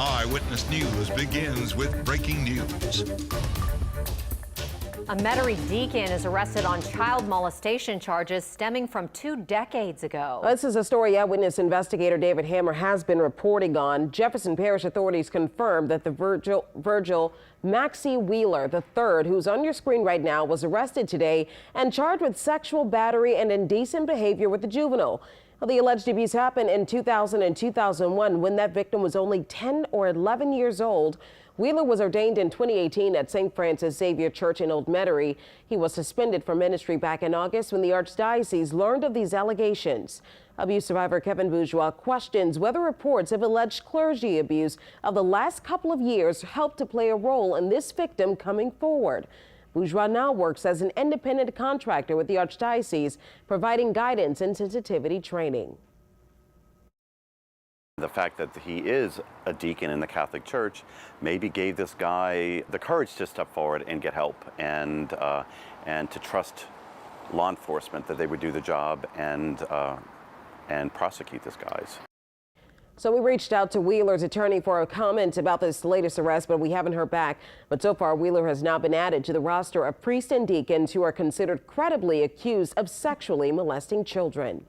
Eyewitness News begins with breaking news. A Metairie deacon is arrested on child molestation charges stemming from 2 decades ago. This is a story Eyewitness investigator David Hammer has been reporting on. Jefferson Parish authorities confirmed that the Virgil Maxie Wheeler III, who's on your screen right now, was arrested today and charged with sexual battery and indecent behavior with the juvenile. The alleged abuse happened in 2000 and 2001 when that victim was only 10 or 11 years old. Wheeler was ordained in 2018 at St. Francis Xavier Church in Old Metairie. He was suspended from ministry back in August when the Archdiocese learned of these allegations. Abuse survivor Kevin Bourgeois questions whether reports of alleged clergy abuse of the last couple of years helped to play a role in this victim coming forward. Bourgeois now works as an independent contractor with the Archdiocese, providing guidance and sensitivity training. The fact that he is a deacon in the Catholic Church maybe gave this guy the courage to step forward and get help and to trust law enforcement that they would do the job and prosecute this guy. So we reached out to Wheeler's attorney for a comment about this latest arrest, but we haven't heard back. But so far, Wheeler has now been added to the roster of priests and deacons who are considered credibly accused of sexually molesting children.